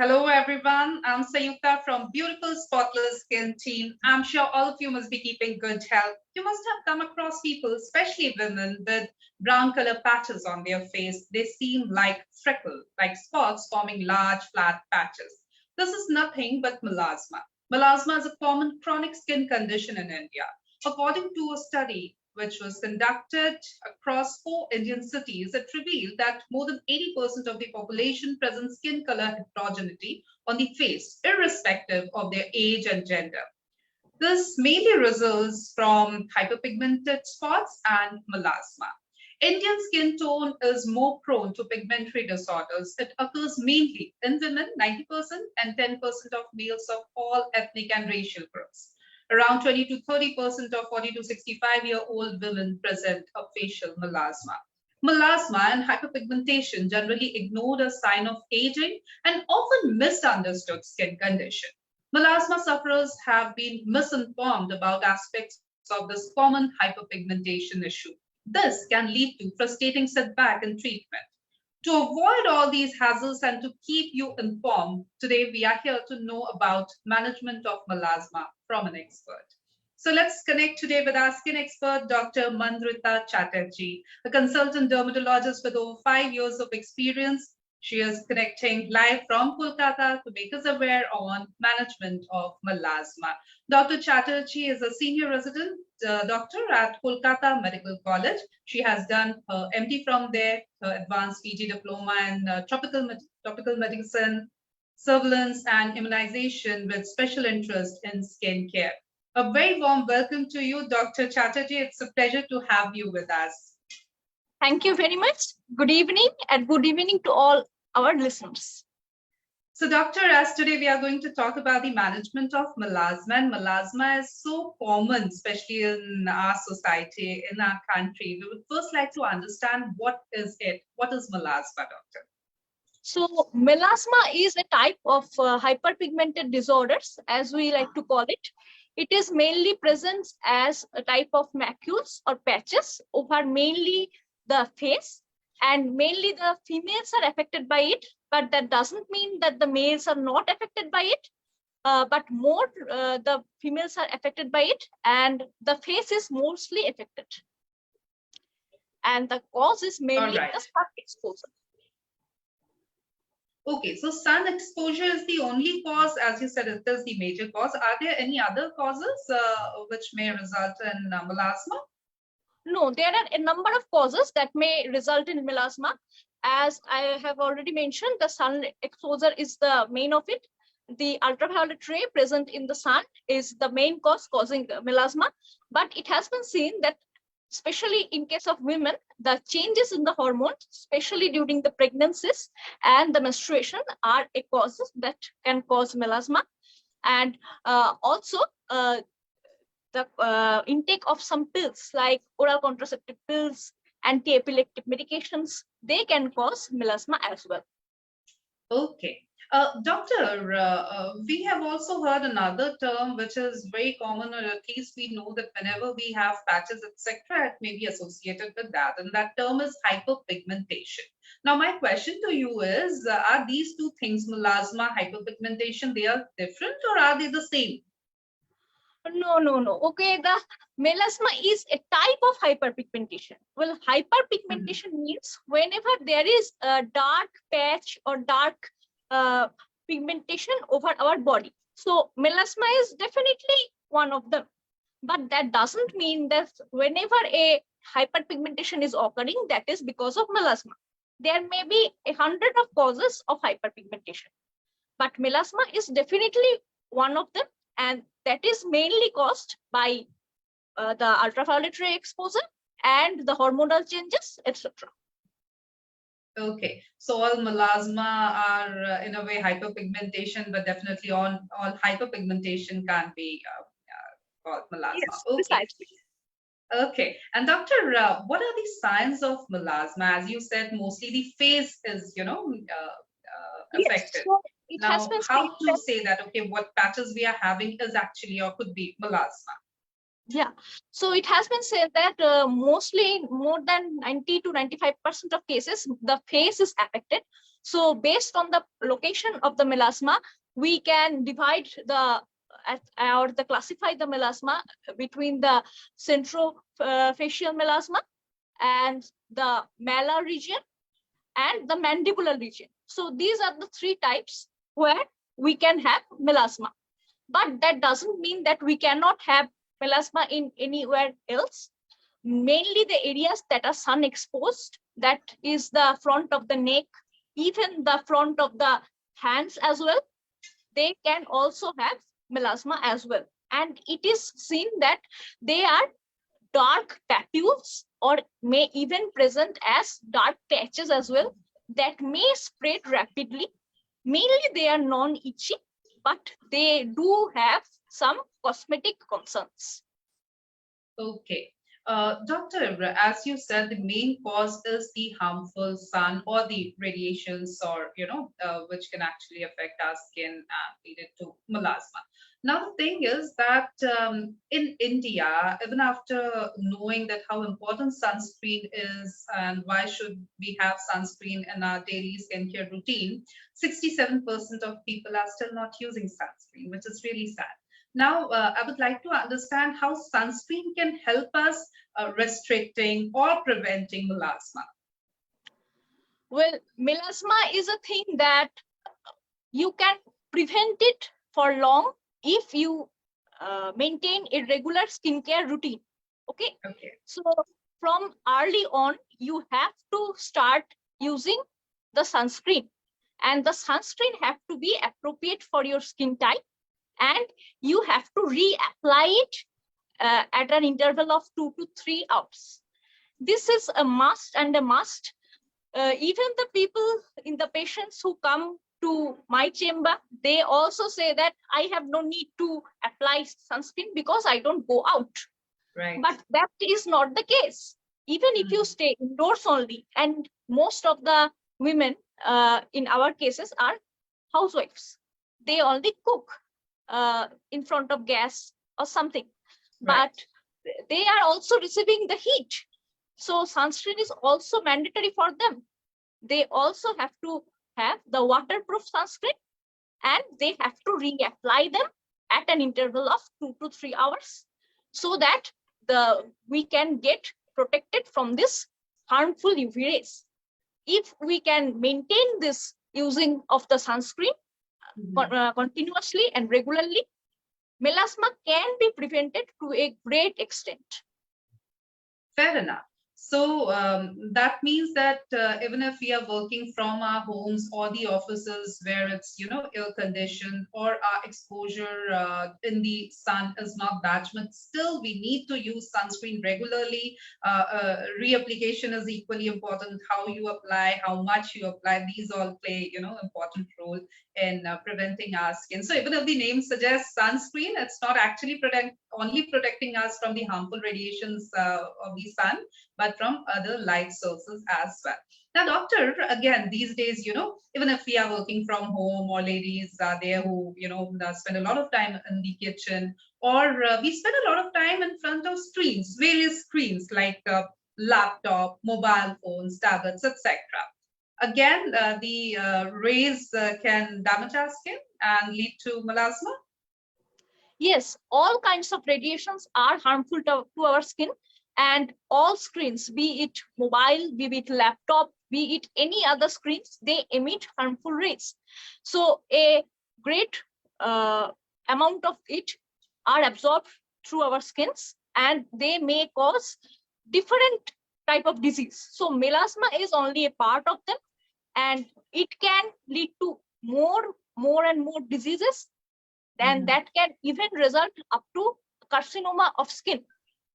Hello everyone, I'm Sayukta from beautiful Spotless Skin team. I'm sure all of you must be keeping good health. You must have come across people, especially women, with brown color patches on their face. They seem like freckles, like spots forming large flat patches. This is nothing but melasma. Melasma is a common chronic skin condition in India. According to a study which was conducted across 4 Indian cities, it revealed that more than 80% of the population present skin color heterogeneity on the face, irrespective of their age and gender. This mainly results from hyperpigmented spots and melasma. Indian skin tone is more prone to pigmentary disorders. It occurs mainly in women, 90%, and 10% of males of all ethnic and racial groups. Around 20 to 30% of 40 to 65-year-old women present a facial melasma. Melasma and hyperpigmentation generally ignored as sign of aging and often misunderstood skin condition. Melasma sufferers have been misinformed about aspects of this common hyperpigmentation issue. This can lead to frustrating setback in treatment. To avoid all these hassles and to keep you informed, today we are here to know about management of melasma from an expert. So let's connect today with our skin expert, Dr. Mandrita Chatterjee, a consultant dermatologist with over 5 years of experience. She is connecting live from Kolkata to make us aware on management of melasma. Dr. Chatterjee is a senior resident doctor at Kolkata Medical College. She has done her MD from there, her advanced PG diploma in tropical medicine, surveillance and immunization with special interest in skin care. A very warm welcome to you, Dr. Chatterjee. It's a pleasure to have you with us. Thank you very much. Good evening and good evening to all our listeners. So, Doctor, as today we are going to talk about the management of melasma, and melasma is so common, especially in our society, in our country. We would first like to understand what is it? What is melasma, Doctor? So, melasma is a type of hyperpigmented disorders, as we like to call it. It is mainly present as a type of macules or patches over mainly the face, and mainly the females are affected by it, but that doesn't mean that the males are not affected by it, but more the females are affected by it, and the face is mostly affected. And the cause is mainly the sun exposure. Okay, so sun exposure is the only cause, as you said, it is the major cause. Are there any other causes which may result in melasma? No, there are a number of causes that may result in melasma. As I have already mentioned, the sun exposure is the main of it. The ultraviolet ray present in the sun is the main cause causing melasma. But it has been seen that, especially in case of women, the changes in the hormones, especially during the pregnancies and the menstruation, are a cause that can cause melasma. And also, the intake of some pills like oral contraceptive pills, anti-epileptic medications, they can cause melasma as well. Okay. Doctor, we have also heard another term which is very common, or at least we know that whenever we have patches, etc., it may be associated with that, and that term is hyperpigmentation. Now, my question to you is, are these two things, melasma, hyperpigmentation, they are different, or are they the same? No. Okay, the melasma is a type of hyperpigmentation. Well, hyperpigmentation means whenever there is a dark patch or dark pigmentation over our body. So melasma is definitely one of them. But that doesn't mean that whenever a hyperpigmentation is occurring, that is because of melasma. There may be 100 of causes of hyperpigmentation. But melasma is definitely one of them, and that is mainly caused by the ultraviolet ray exposure and the hormonal changes, etc. Okay, so all melasma are in a way hyperpigmentation, but definitely all hyperpigmentation can be called melasma. Yes, okay. Precisely. Okay, and Doctor, what are the signs of melasma? As you said, mostly the face is, affected. Yes, so it now, has been how to that, say that, okay, what patches we are having is actually or could be melasma? Yeah, so it has been said that mostly more than 90 to 95% of cases, the face is affected. So based on the location of the melasma, we can divide the classify the melasma between the centrofacial melasma and the malar region and the mandibular region. So these are the three types where we can have melasma. But that doesn't mean that we cannot have melasma in anywhere else. Mainly the areas that are sun exposed, that is the front of the neck, even the front of the hands as well, they can also have melasma as well. And it is seen that they are dark papules or may even present as dark patches as well that may spread rapidly. Mainly they are non-itchy, but they do have some cosmetic concerns. Okay. Doctor, as you said, the main cause is the harmful sun or the radiations, or which can actually affect our skin and lead it to melasma. Now, the thing is that in India, even after knowing that how important sunscreen is and why should we have sunscreen in our daily skincare routine, 67% of people are still not using sunscreen, which is really sad. Now, I would like to understand how sunscreen can help us restricting or preventing melasma. Well, melasma is a thing that you can prevent it for long if you maintain a regular skincare routine. Okay. So from early on, you have to start using the sunscreen, and the sunscreen have to be appropriate for your skin type, and you have to reapply it at an interval of 2 to 3 hours. This is a must and a must. Even the people in the patients who come to my chamber, they also say that I have no need to apply sunscreen because I don't go out. Right. But that is not the case. Even if you stay indoors only, and most of the women in our cases are housewives, they only cook in front of gas or something, Right. but they are also receiving the heat. So sunscreen is also mandatory for them. They also have to have the waterproof sunscreen, and they have to reapply them at an interval of 2 to 3 hours, so that we can get protected from this harmful UV rays. If we can maintain this using of the sunscreen continuously and regularly, melasma can be prevented to a great extent. Fair enough. So that means that even if we are working from our homes or the offices where it's air conditioned, or our exposure in the sun is not that much, still we need to use sunscreen regularly. Reapplication is equally important. How you apply, how much you apply, these all play important role in preventing our skin. So even if the name suggests sunscreen, it's not actually only protecting us from the harmful radiations of the sun, but from other light sources as well. Now, doctor, again, these days, even if we are working from home, or ladies are there who, spend a lot of time in the kitchen, or we spend a lot of time in front of screens, various screens like laptop, mobile phones, tablets, etc. Again, the rays can damage our skin and lead to melasma. Yes, all kinds of radiations are harmful to our skin, and all screens, be it mobile, be it laptop, be it any other screens, they emit harmful rays. So a great amount of it are absorbed through our skins, and they may cause different type of disease. So melasma is only a part of them, and it can lead to more and more diseases, and that can even result up to carcinoma of skin.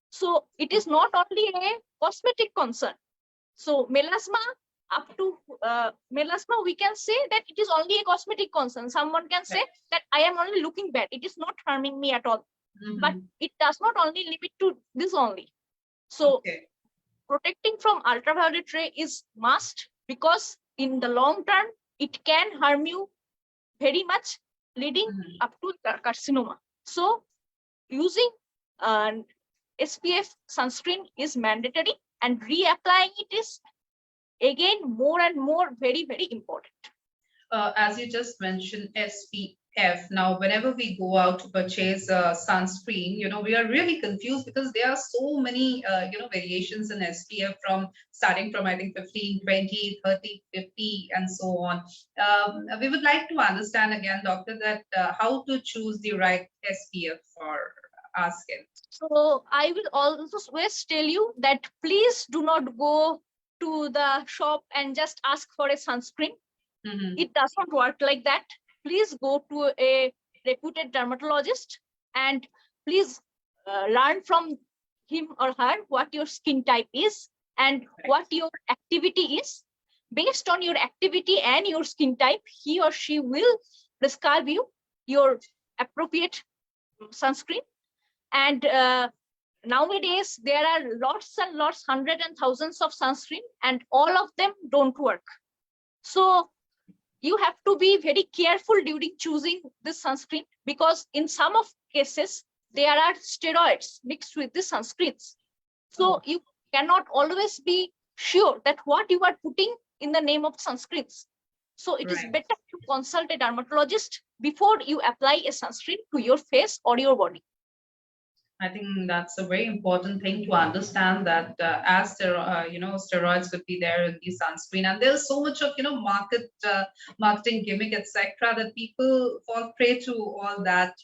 So it is not only a cosmetic concern. So melasma, up to melasma, we can say that it is only a cosmetic concern. Someone can say that I am only looking bad, it is not harming me at all. But it does not only limit to this only. So protecting from ultraviolet ray is must, because in the long term it can harm you very much, leading up to carcinoma. So using SPF sunscreen is mandatory, and reapplying it is again, more and more very, very important. As you just mentioned, SPF. Now, whenever we go out to purchase sunscreen, we are really confused because there are so many, variations in SPF starting from, I think, 15, 20, 30, 50, and so on. We would like to understand again, doctor, that how to choose the right SPF for our skin. So I will always tell you that please do not go to the shop and just ask for a sunscreen. It does not work like that. Please go to a reputed dermatologist and please learn from him or her what your skin type is and what your activity is. Based on your activity and your skin type, he or she will prescribe you your appropriate sunscreen. And nowadays, there are lots and lots, hundreds and thousands of sunscreen, and all of them don't work. So you have to be very careful during choosing this sunscreen, because in some of cases, there are steroids mixed with the sunscreens. So you cannot always be sure that what you are putting in the name of sunscreens. So it is better to consult a dermatologist before you apply a sunscreen to your face or your body. I think that's a very important thing to understand, that as there, steroids could be there in the sunscreen, and there's so much of marketing gimmick, etc., that people fall prey to all that,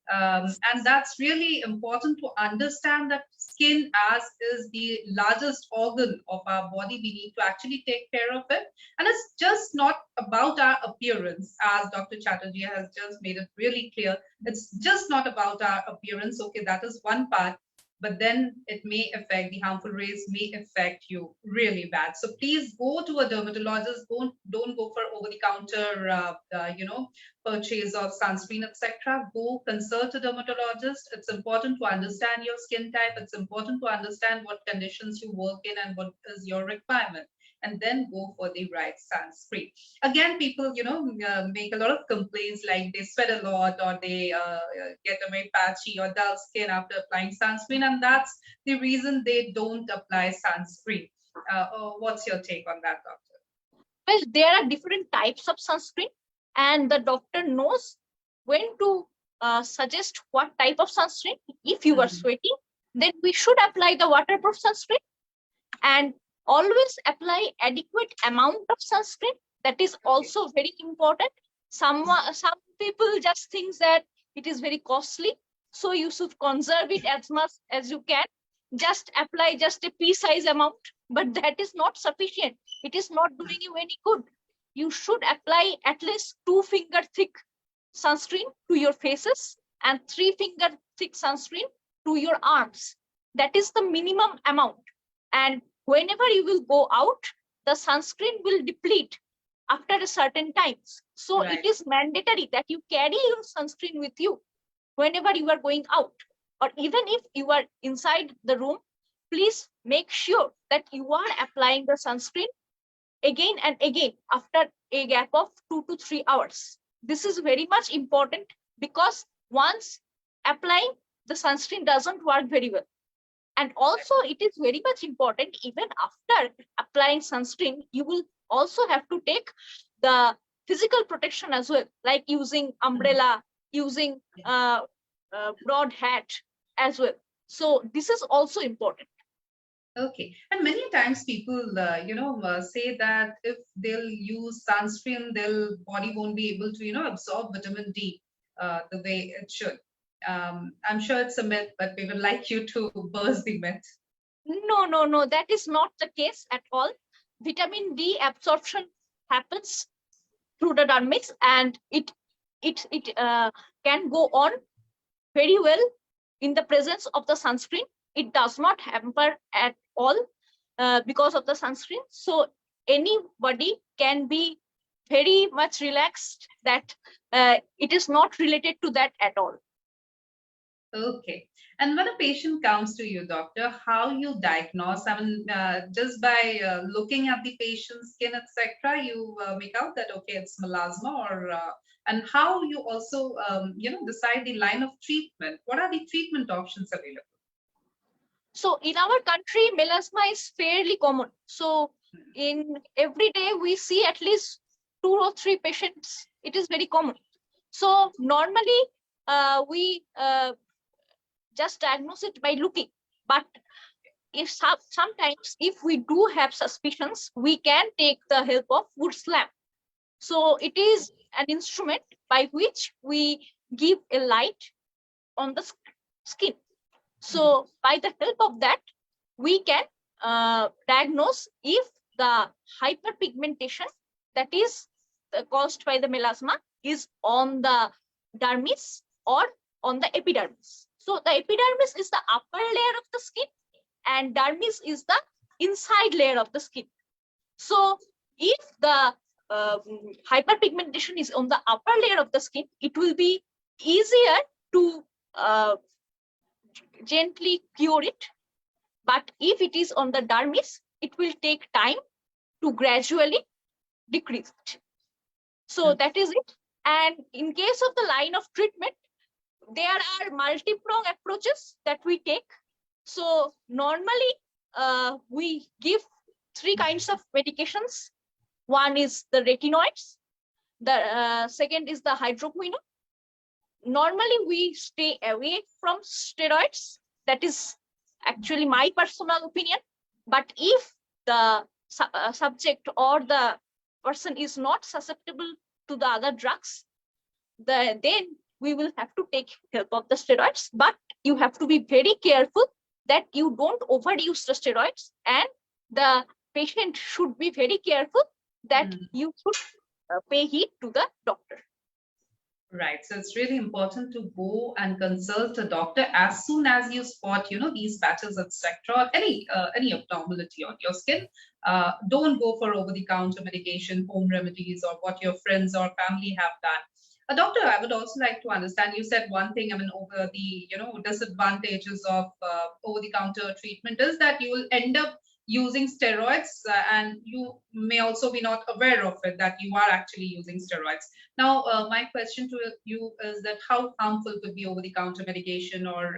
and that's really important to understand that skin, as is the largest organ of our body, we need to actually take care of it, and it's just not about our appearance, as Dr. Chatterjee has just made it really clear. It's just not about our appearance. Okay, that is one part, but then it may affect, the harmful rays may affect you really bad. So please go to a dermatologist. Don't go for over-the-counter, purchase of sunscreen, etc. Go consult a dermatologist. It's important to understand your skin type. It's important to understand what conditions you work in and what is your requirement, and then go for the right sunscreen. Again, people, make a lot of complaints, like they sweat a lot, or they get a very patchy or dull skin after applying sunscreen, and that's the reason they don't apply sunscreen. What's your take on that, doctor? Well, there are different types of sunscreen, and the doctor knows when to suggest what type of sunscreen. If you are sweating, then we should apply the waterproof sunscreen, and always apply adequate amount of sunscreen. That is also very important. Some people just think that it is very costly, so you should conserve it as much as you can. Just apply just a pea-size amount, but that is not sufficient. It is not doing you any good. You should apply at least 2-finger thick sunscreen to your faces and 3-finger thick sunscreen to your arms. That is the minimum amount. And whenever you will go out, the sunscreen will deplete after a certain times. So it is mandatory that you carry your sunscreen with you whenever you are going out. Or even if you are inside the room, please make sure that you are applying the sunscreen again and again after a gap of 2 to 3 hours. This is very much important, because once applying, the sunscreen doesn't work very well. And also, it is very much important, even after applying sunscreen, you will also have to take the physical protection as well, like using umbrella, using broad hat as well. So this is also important. Okay, and many times people, say that if they'll use sunscreen, their body won't be able to, absorb vitamin D the way it should. I'm sure it's a myth, but we would like you to burst the myth. No, that is not the case at all. Vitamin D absorption happens through the dermis, and it can go on very well in the presence of the sunscreen. It does not hamper at all because of the sunscreen. So anybody can be very much relaxed that it is not related to that at all. Okay. And when a patient comes to you, doctor, how you diagnose? I mean, just by looking at the patient's skin, etc., you make out that, okay, it's melasma, or and how you also, decide the line of treatment. What are the treatment options available? So in our country, melasma is fairly common. So In every day, we see at least 2 or 3 patients. It is very common. So normally, we just diagnose it by looking. But if sometimes if we do have suspicions, we can take the help of Wood's lamp. So it is an instrument by which we give a light on the skin. So by the help of that, we can diagnose if the hyperpigmentation that is caused by the melasma is on the dermis or on the epidermis. So the epidermis is the upper layer of the skin and dermis is the inside layer of the skin. So if the hyperpigmentation is on the upper layer of the skin, it will be easier to gently cure it. But if it is on the dermis, it will take time to gradually decrease it. So that is it. And in case of the line of treatment, there are multi-pronged approaches that we take. So normally, we give 3 kinds of medications. One is the retinoids. The second is the hydroquinone. Normally, we stay away from steroids. That is actually my personal opinion. But if the subject or the person is not susceptible to the other drugs, then we will have to take help of the steroids. But you have to be very careful that you don't overuse the steroids, and the patient should be very careful that you should pay heed to the doctor. Right. So it's really important to go and consult a doctor as soon as you spot, these patches, etc., any abnormality on your skin. Don't go for over-the-counter medication, home remedies, or what your friends or family have done. Doctor, I would also like to understand. You said one thing. I mean, over the disadvantages of over-the-counter treatment is that you will end up using steroids, and you may also be not aware of it that you are actually using steroids. Now, my question to you is that how harmful could be over-the-counter medication or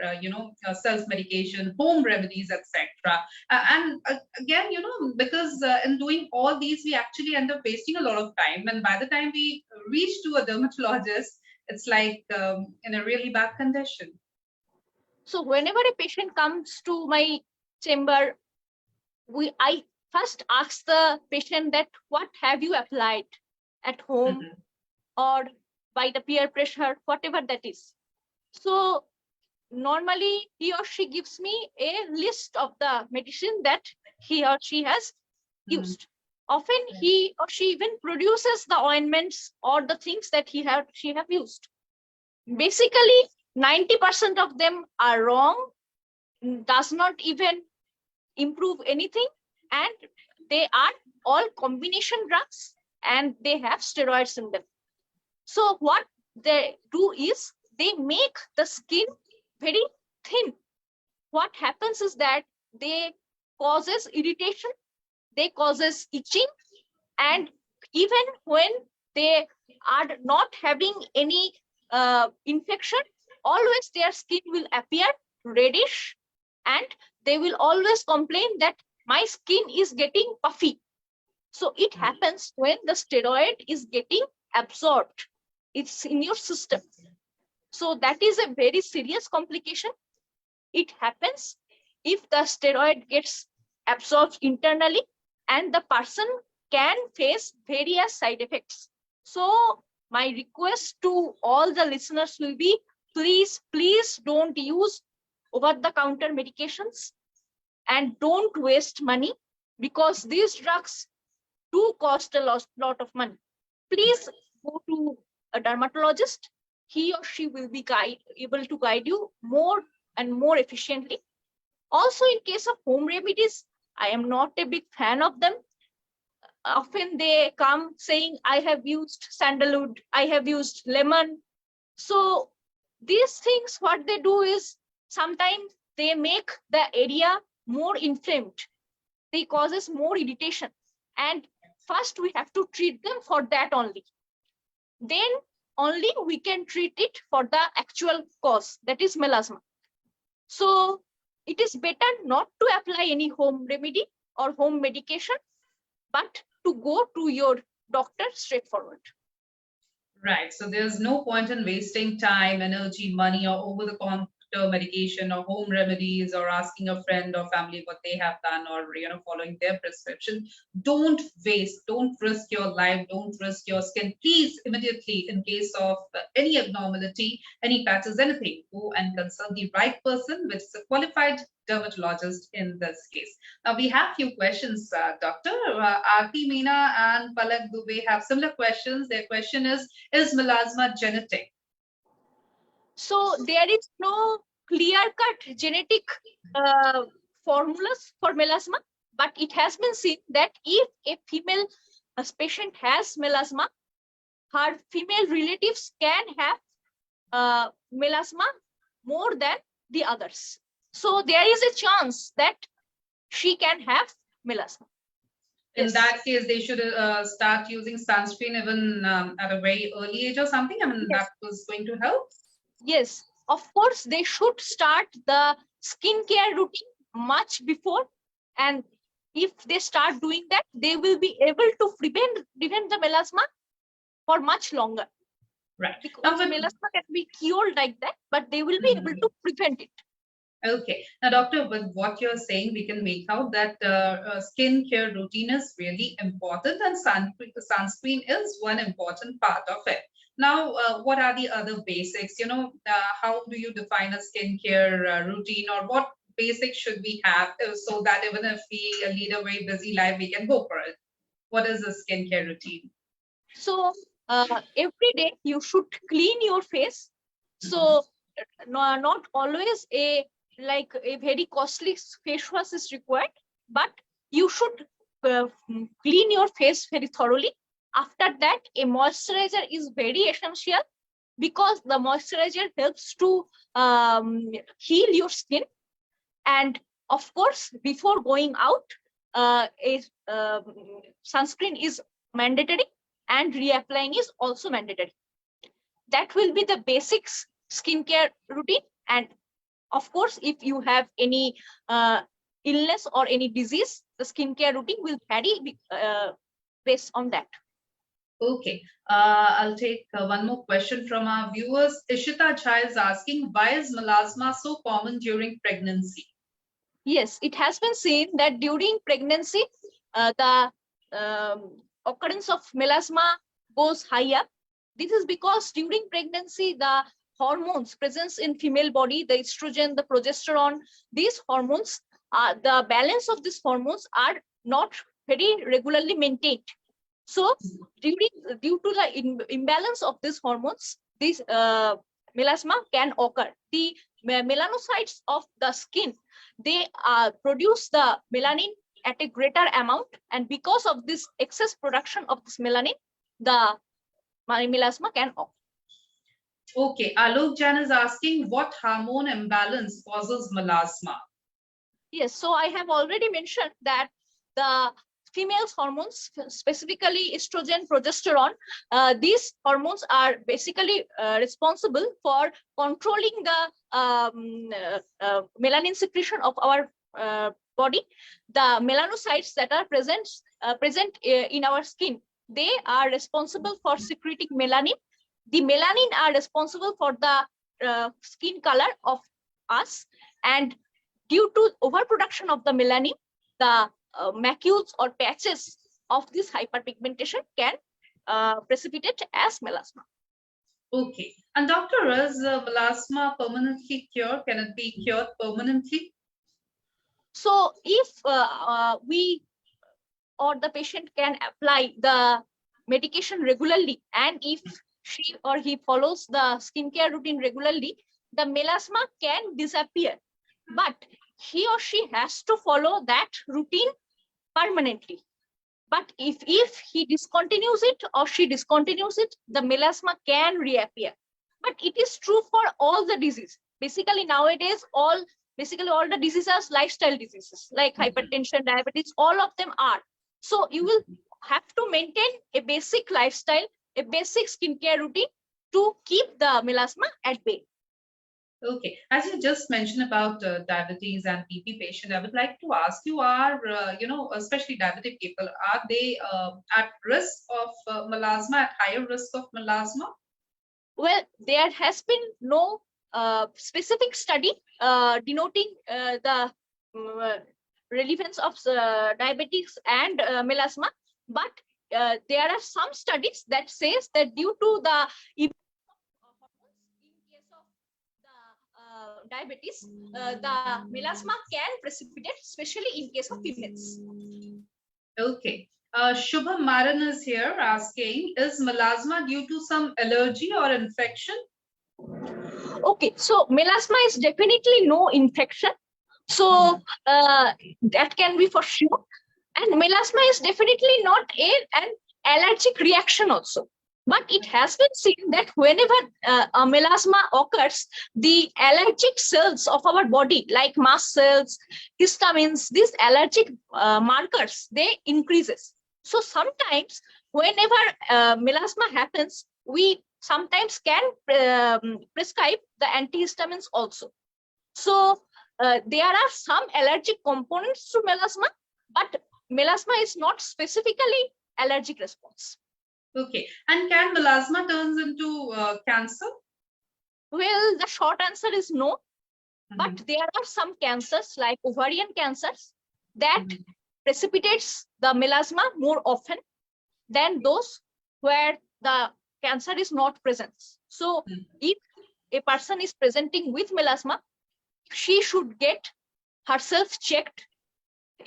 self-medication, home remedies, etc. And again, because in doing all these, we actually end up wasting a lot of time, and by the time we reach to a dermatologist, it's like in a really bad condition. So whenever a patient comes to my chamber, I first ask the patient that what have you applied at home or by the peer pressure, whatever that is. So normally he or she gives me a list of the medicine that he or she has used. Often he or she even produces the ointments or the things that she have used. Basically, 90% of them are wrong, does not even improve anything, and they are all combination drugs and they have steroids in them. So what they do is they make the skin very thin. What happens is that they causes irritation, they causes itching, and even when they are not having any infection, always their skin will appear reddish, and they will always complain that my skin is getting puffy. So it happens when the steroid is getting absorbed. It's in your system. So that is a very serious complication. It happens if the steroid gets absorbed internally, and the person can face various side effects. So my request to all the listeners will be, please don't use over-the-counter medications and don't waste money, because these drugs do cost a lot of money. Please go to a dermatologist. He or she will be able to guide you more and more efficiently. Also, in case of home remedies, I am not a big fan of them. Often they come saying, I have used sandalwood, I have used lemon. So these things, what they do is sometimes they make the area more inflamed. They causes more irritation. And first we have to treat them for that only. Then only we can treat it for the actual cause, that is melasma. So it is better not to apply any home remedy or home medication. but to go to your doctor straightforward. Right. So there's no point in wasting time, energy, money, or over-the-counter medication or home remedies or asking a friend or family what they have done or following their prescription. Don't waste, don't risk your life, don't risk your skin. Please immediately, in case of any abnormality, any patches, anything, go and consult the right person, which is a qualified dermatologist in this case. Now we have few questions, Doctor. Aarti, Meena, and Palak Dubey have similar questions. Their question is melasma genetic? So there is no clear-cut genetic formulas for melasma, but it has been seen that if a female patient has melasma, her female relatives can have melasma more than the others. So there is a chance that she can have melasma. In that case, they should start using sunscreen even at a very early age or something. I mean, that was going to help. Yes, of course, they should start the skincare routine much before. And if they start doing that, they will be able to prevent the melasma for much longer. Right. Because melasma can be cured like that, but they will be able to prevent it. Okay. Now, doctor, with what you're saying, we can make out that skincare routine is really important and sunscreen is one important part of it. Now, what are the other basics? How do you define a skincare routine, or what basics should we have so that even if we lead a very busy life, we can go for it? What is a skincare routine? So every day you should clean your face. So not always a very costly face wash is required, but you should clean your face very thoroughly. After that, a moisturizer is very essential because the moisturizer helps to heal your skin. And of course, before going out, a sunscreen is mandatory and reapplying is also mandatory. That will be the basics skincare routine. And of course, if you have any illness or any disease, the skincare routine will vary based on that. Okay, I'll take one more question from our viewers. Ishita Jha is asking, why is melasma so common during pregnancy? Yes, it has been seen that during pregnancy, the occurrence of melasma goes higher. This is because during pregnancy, the hormones present in female body, the estrogen, the progesterone, these hormones, the balance of these hormones are not very regularly maintained. So due to the imbalance of these hormones, this melasma can occur. The melanocytes of the skin, they produce the melanin at a greater amount, and because of this excess production of this melanin, the melasma can occur. Okay, Alok Jan is asking, what hormone imbalance causes melasma? Yes, so I have already mentioned that the female's hormones, specifically estrogen, progesterone, these hormones are basically responsible for controlling the melanin secretion of our body. The melanocytes that are present in our skin, they are responsible for secreting melanin. The melanin are responsible for the skin color of us, and due to overproduction of the melanin, the macules or patches of this hyperpigmentation can precipitate as melasma. Okay, and doctor, is melasma permanently cured? Can it be cured permanently? So if we or the patient can apply the medication regularly, and if she or he follows the skincare routine regularly, the melasma can disappear. But he or she has to follow that routine permanently. But if he discontinues it or she discontinues it, the melasma can reappear. But it is true for all the disease. Basically, nowadays, all the diseases are lifestyle diseases like hypertension, diabetes, all of them are. So you will have to maintain a basic lifestyle, a basic skincare routine to keep the melasma at bay. Okay, as you just mentioned about diabetes and BP patient, I would like to ask you: Are especially diabetic people, are they at risk of melasma, at higher risk of melasma? Well, there has been no specific study denoting the uh, relevance of diabetes and melasma, but there are some studies that says that due to the hormones in case of the diabetes, the melasma can precipitate, especially in case of females. Okay. Shubham Maran is here asking: Is melasma due to some allergy or infection? Okay, so melasma is definitely no infection. So that can be for sure. And melasma is definitely not an allergic reaction also. But it has been seen that whenever a melasma occurs, the allergic cells of our body, like mast cells, histamines, these allergic markers, they increases. So sometimes whenever melasma happens, we sometimes can prescribe the antihistamines also. So there are some allergic components to melasma, but melasma is not specifically allergic response. Okay. And can melasma turns into cancer? Well, the short answer is no, but there are some cancers like ovarian cancers that precipitates the melasma more often than those where the cancer is not present. So if a person is presenting with melasma, she should get herself checked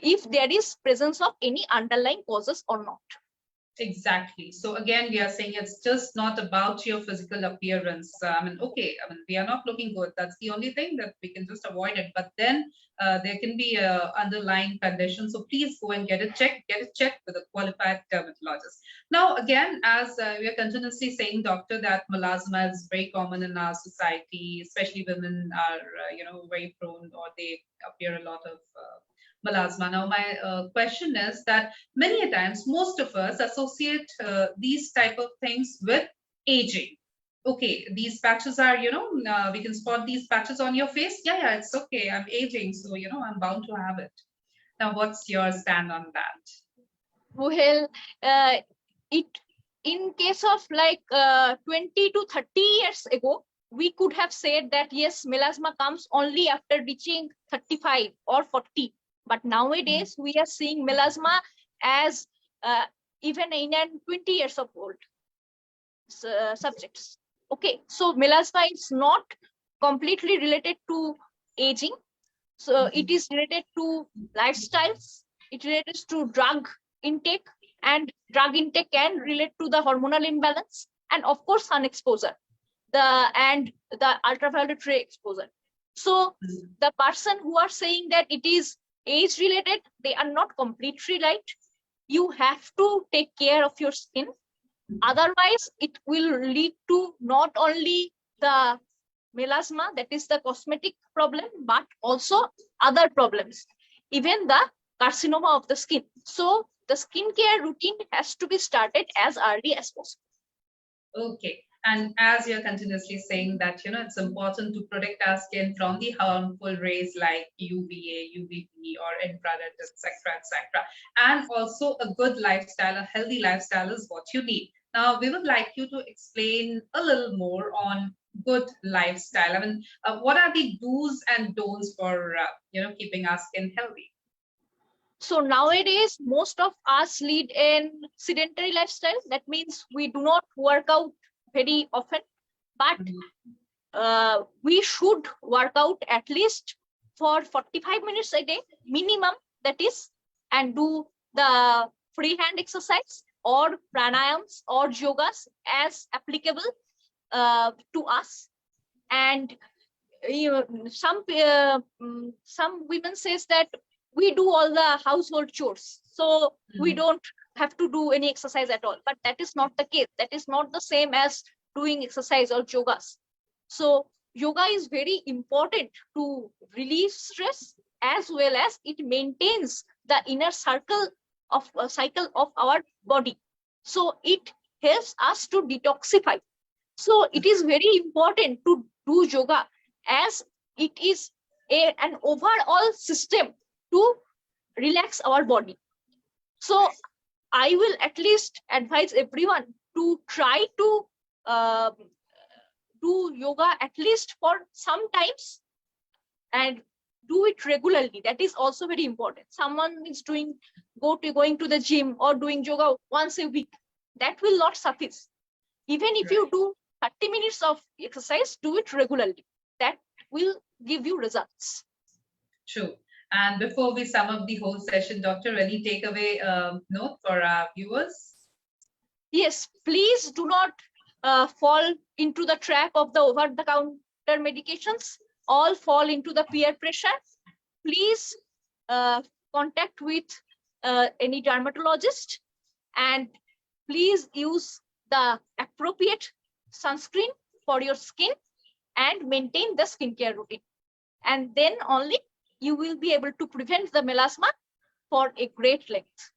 if there is presence of any underlying causes or not. Exactly. So again, we are saying it's just not about your physical appearance. Okay, we are not looking good. That's the only thing that we can just avoid it. But then there can be underlying condition. So please go and get it checked with a qualified dermatologist. Now, again, as we are continuously saying, doctor, that melasma is very common in our society, especially women are, very prone, or they appear a lot of melasma. Now, my question is that many a times, most of us associate these type of things with aging. Okay, these patches are, we can spot these patches on your face. Yeah, yeah, it's okay. I'm aging, so I'm bound to have it. Now, what's your stand on that? Well, it in case of like 20 to 30 years ago, we could have said that yes, melasma comes only after reaching 35 or 40. But nowadays, we are seeing melasma as even in 20 years of old subjects. Okay, so melasma is not completely related to aging. So it is related to lifestyles, it relates to drug intake, and drug intake can relate to the hormonal imbalance, and of course sun exposure, and the ultraviolet ray exposure. So the person who are saying that it is age related, they are not completely right. You have to take care of your skin. Otherwise, it will lead to not only the melasma, that is the cosmetic problem, but also other problems, even the carcinoma of the skin. So the skincare routine has to be started as early as possible. Okay. And as you're continuously saying that, it's important to protect our skin from the harmful rays like UVA, UVB, or infrared, etc., etc. And also a good lifestyle, a healthy lifestyle is what you need. Now, we would like you to explain a little more on good lifestyle. What are the do's and don'ts for, keeping our skin healthy? So nowadays, most of us lead an sedentary lifestyle. That means we do not work out very often, but we should work out at least for 45 minutes a day minimum, that is, and do the freehand exercise or pranayams or yogas as applicable to us. And some women says that we do all the household chores, so we don't have to do any exercise at all. But that is not the case. That is not the same as doing exercise or yogas. So yoga is very important to relieve stress, as well as it maintains the inner cycle of our body. So it helps us to detoxify. So it is very important to do yoga as it is an overall system to relax our body. So I will at least advise everyone to try to do yoga at least for some times and do it regularly. That is also very important. Someone is going to the gym or doing yoga once a week. That will not suffice. Even if you do 30 minutes of exercise, do it regularly. That will give you results. True. And before we sum up the whole session, Doctor, any takeaway note for our viewers? Yes, please do not fall into the trap of the over-the-counter medications. All fall into the peer pressure. Please contact with any dermatologist, and please use the appropriate sunscreen for your skin and maintain the skincare routine. And then only you will be able to prevent the melasma for a great length.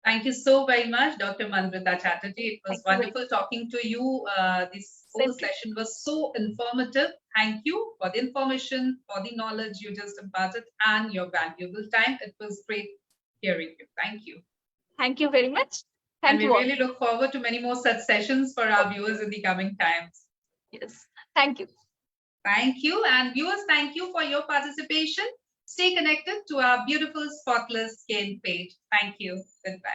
Thank you so very much, Dr. Mandrita Chatterjee. It was wonderful talking to you. This whole session was so informative. Thank you for the information, for the knowledge you just imparted, and your valuable time. It was great hearing you. Thank you. Thank you very much. Thank you. We really look forward to many more such sessions for our viewers in the coming times. Yes. Thank you. Thank you. And viewers, thank you for your participation. Stay connected to our beautiful Spotless Skin page. Thank you. Goodbye.